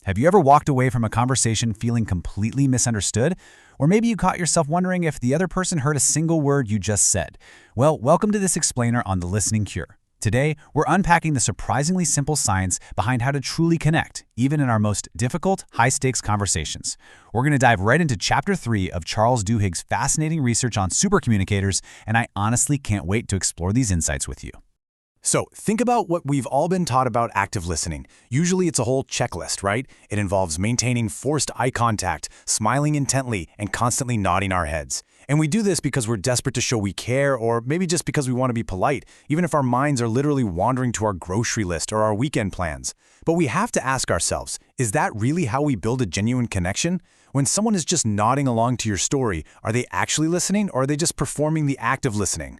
Have you ever walked away from a conversation feeling completely misunderstood? Or maybe you caught yourself wondering if the other person heard a single word you just said. Well, welcome to this explainer on the listening cure. Today, we're unpacking the surprisingly simple science behind how to truly connect, even in our most difficult, high-stakes conversations. We're going to dive right into Chapter 3 of Charles Duhigg's fascinating research on supercommunicators, and I honestly can't wait to explore these insights with you. So, think about what we've all been taught about active listening. Usually it's a whole checklist, right? It involves maintaining forced eye contact, smiling intently, and constantly nodding our heads. And we do this because we're desperate to show we care, or maybe just because we want to be polite, even if our minds are literally wandering to our grocery list or our weekend plans. But we have to ask ourselves, is that really how we build a genuine connection? When someone is just nodding along to your story, are they actually listening, or are they just performing the act of listening?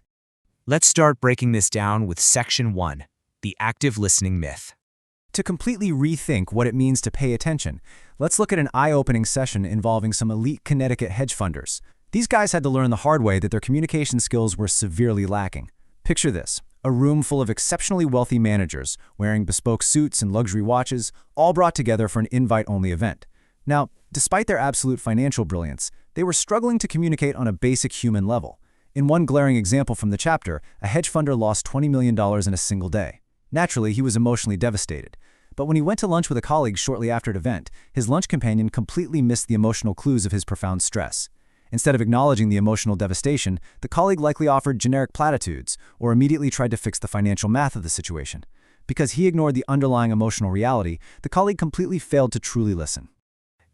Let's start breaking this down with Section 1, the active listening myth. To completely rethink what it means to pay attention, let's look at an eye-opening session involving some elite Connecticut hedge funders. These guys had to learn the hard way that their communication skills were severely lacking. Picture this, a room full of exceptionally wealthy managers, wearing bespoke suits and luxury watches, all brought together for an invite-only event. Now, despite their absolute financial brilliance, they were struggling to communicate on a basic human level. In one glaring example from the chapter, a hedge funder lost $20 million in a single day. Naturally, he was emotionally devastated. But when he went to lunch with a colleague shortly after the event, his lunch companion completely missed the emotional clues of his profound stress. Instead of acknowledging the emotional devastation, the colleague likely offered generic platitudes or immediately tried to fix the financial math of the situation. Because he ignored the underlying emotional reality, the colleague completely failed to truly listen.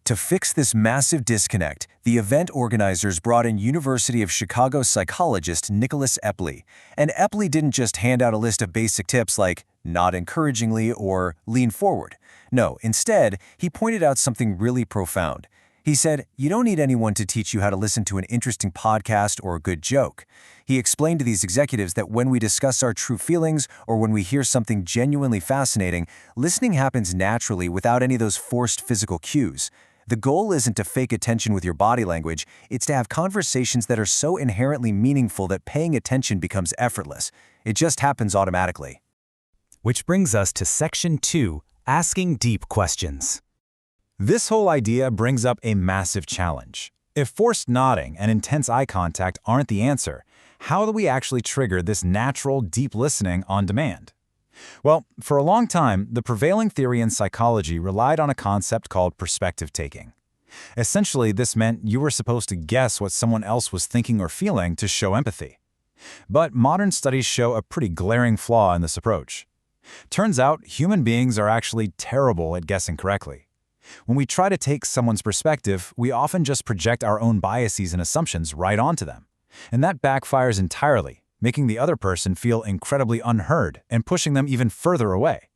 To fix this massive disconnect, the event organizers brought in University of Chicago psychologist Nicholas Epley. And Epley didn't just hand out a list of basic tips like nod encouragingly or lean forward. No, instead, he pointed out something really profound. He said, you don't need anyone to teach you how to listen to an interesting podcast or a good joke. He explained to these executives that when we discuss our true feelings or when we hear something genuinely fascinating, listening happens naturally without any of those forced physical cues. The goal isn't to fake attention with your body language, it's to have conversations that are so inherently meaningful that paying attention becomes effortless. It just happens automatically. Which brings us to Section 2, asking deep questions. This whole idea brings up a massive challenge. If forced nodding and intense eye contact aren't the answer, how do we actually trigger this natural, deep listening on demand? Well, for a long time, the prevailing theory in psychology relied on a concept called perspective taking. Essentially, this meant you were supposed to guess what someone else was thinking or feeling to show empathy. But modern studies show a pretty glaring flaw in this approach. Turns out, human beings are actually terrible at guessing correctly. When we try to take someone's perspective, we often just project our own biases and assumptions right onto them. And that backfires entirely, making the other person feel incredibly unheard and pushing them even further away.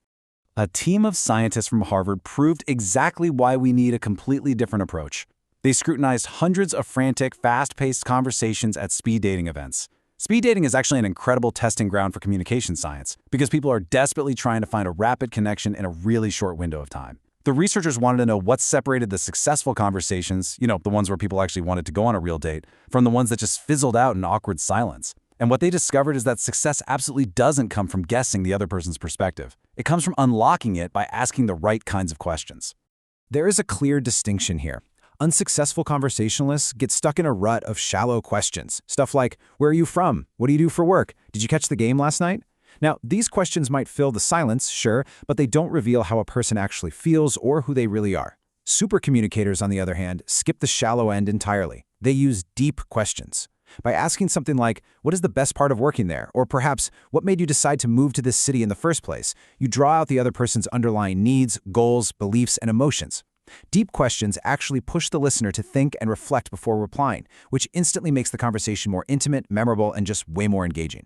A team of scientists from Harvard proved exactly why we need a completely different approach. They scrutinized hundreds of frantic, fast-paced conversations at speed dating events. Speed dating is actually an incredible testing ground for communication science because people are desperately trying to find a rapid connection in a really short window of time. The researchers wanted to know what separated the successful conversations, the ones where people actually wanted to go on a real date, from the ones that just fizzled out in awkward silence. And what they discovered is that success absolutely doesn't come from guessing the other person's perspective. It comes from unlocking it by asking the right kinds of questions. There is a clear distinction here. Unsuccessful conversationalists get stuck in a rut of shallow questions. Stuff like, where are you from? What do you do for work? Did you catch the game last night? Now, these questions might fill the silence, sure, but they don't reveal how a person actually feels or who they really are. Supercommunicators, on the other hand, skip the shallow end entirely. They use deep questions. By asking something like, what is the best part of working there? Or perhaps, what made you decide to move to this city in the first place? You draw out the other person's underlying needs, goals, beliefs, and emotions. Deep questions actually push the listener to think and reflect before replying, which instantly makes the conversation more intimate, memorable, and just way more engaging.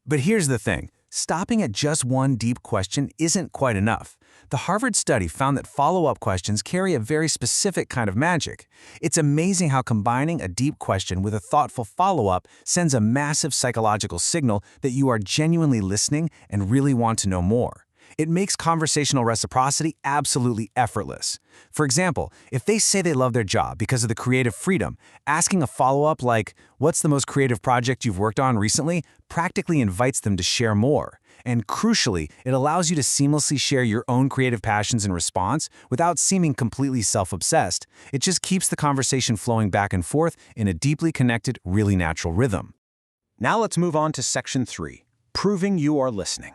But here's the thing. Stopping at just one deep question isn't quite enough. The Harvard study found that follow-up questions carry a very specific kind of magic. It's amazing how combining a deep question with a thoughtful follow-up sends a massive psychological signal that you are genuinely listening and really want to know more. It makes conversational reciprocity absolutely effortless. For example, if they say they love their job because of the creative freedom, asking a follow-up like, what's the most creative project you've worked on recently, practically invites them to share more. And crucially, it allows you to seamlessly share your own creative passions in response without seeming completely self-obsessed. It just keeps the conversation flowing back and forth in a deeply connected, really natural rhythm. Now let's move on to Section 3, proving you are listening.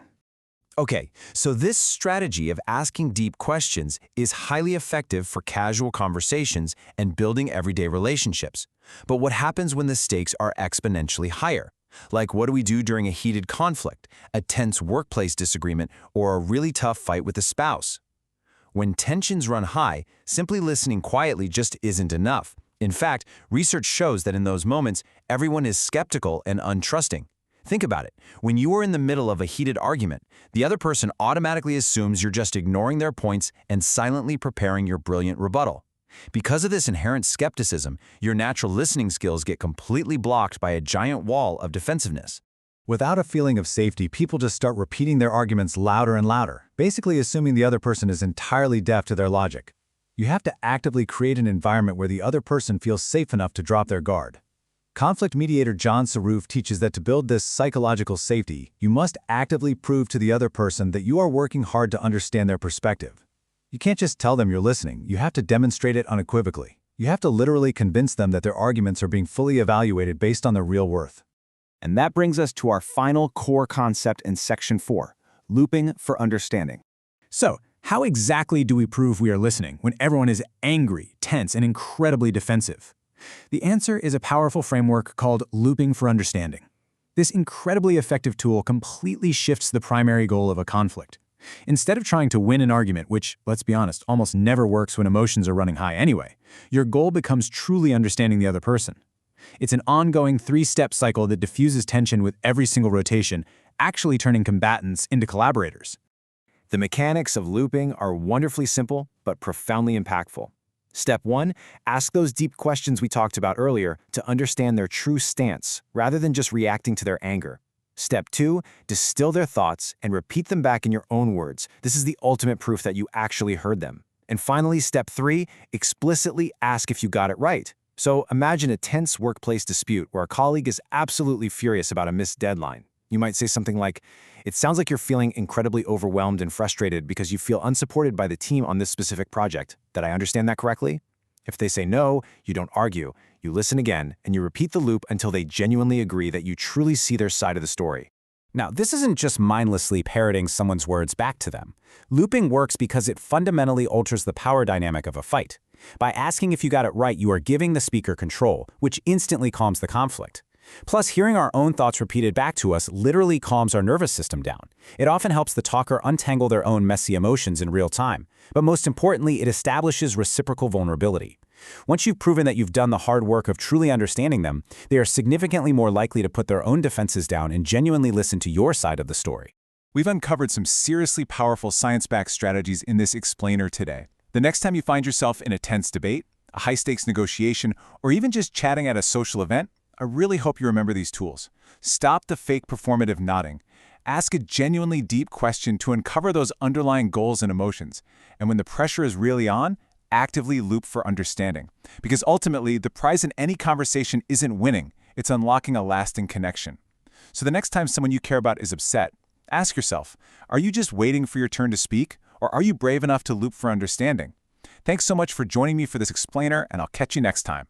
Okay, so this strategy of asking deep questions is highly effective for casual conversations and building everyday relationships. But what happens when the stakes are exponentially higher? Like, what do we do during a heated conflict, a tense workplace disagreement, or a really tough fight with a spouse? When tensions run high, simply listening quietly just isn't enough. In fact, research shows that in those moments, everyone is skeptical and untrusting. Think about it. When you are in the middle of a heated argument, the other person automatically assumes you're just ignoring their points and silently preparing your brilliant rebuttal. Because of this inherent skepticism, your natural listening skills get completely blocked by a giant wall of defensiveness. Without a feeling of safety, people just start repeating their arguments louder and louder, basically assuming the other person is entirely deaf to their logic. You have to actively create an environment where the other person feels safe enough to drop their guard. Conflict mediator John Saruf teaches that to build this psychological safety, you must actively prove to the other person that you are working hard to understand their perspective. You can't just tell them you're listening, you have to demonstrate it unequivocally. You have to literally convince them that their arguments are being fully evaluated based on their real worth. And that brings us to our final core concept in Section 4, looping for understanding. So, how exactly do we prove we are listening when everyone is angry, tense, and incredibly defensive? The answer is a powerful framework called looping for understanding. This incredibly effective tool completely shifts the primary goal of a conflict. Instead of trying to win an argument, which, let's be honest, almost never works when emotions are running high anyway, your goal becomes truly understanding the other person. It's an ongoing three-step cycle that diffuses tension with every single rotation, actually turning combatants into collaborators. The mechanics of looping are wonderfully simple, but profoundly impactful. Step 1, ask those deep questions we talked about earlier to understand their true stance, rather than just reacting to their anger. Step 2, distill their thoughts and repeat them back in your own words. This is the ultimate proof that you actually heard them. And finally, Step 3, explicitly ask if you got it right. So imagine a tense workplace dispute where a colleague is absolutely furious about a missed deadline. You might say something like, "It sounds like you're feeling incredibly overwhelmed and frustrated because you feel unsupported by the team on this specific project. Did I understand that correctly?" If they say no, you don't argue. You listen again, and you repeat the loop until they genuinely agree that you truly see their side of the story. Now, this isn't just mindlessly parroting someone's words back to them. Looping works because it fundamentally alters the power dynamic of a fight. By asking if you got it right, you are giving the speaker control, which instantly calms the conflict. Plus, hearing our own thoughts repeated back to us literally calms our nervous system down. It often helps the talker untangle their own messy emotions in real time. But most importantly, it establishes reciprocal vulnerability. Once you've proven that you've done the hard work of truly understanding them, they are significantly more likely to put their own defenses down and genuinely listen to your side of the story. We've uncovered some seriously powerful science-backed strategies in this explainer today. The next time you find yourself in a tense debate, a high-stakes negotiation, or even just chatting at a social event, I really hope you remember these tools. Stop the fake performative nodding. Ask a genuinely deep question to uncover those underlying goals and emotions. And when the pressure is really on, actively loop for understanding. Because ultimately, the prize in any conversation isn't winning, it's unlocking a lasting connection. So the next time someone you care about is upset, ask yourself, are you just waiting for your turn to speak, or are you brave enough to loop for understanding? Thanks so much for joining me for this explainer, and I'll catch you next time.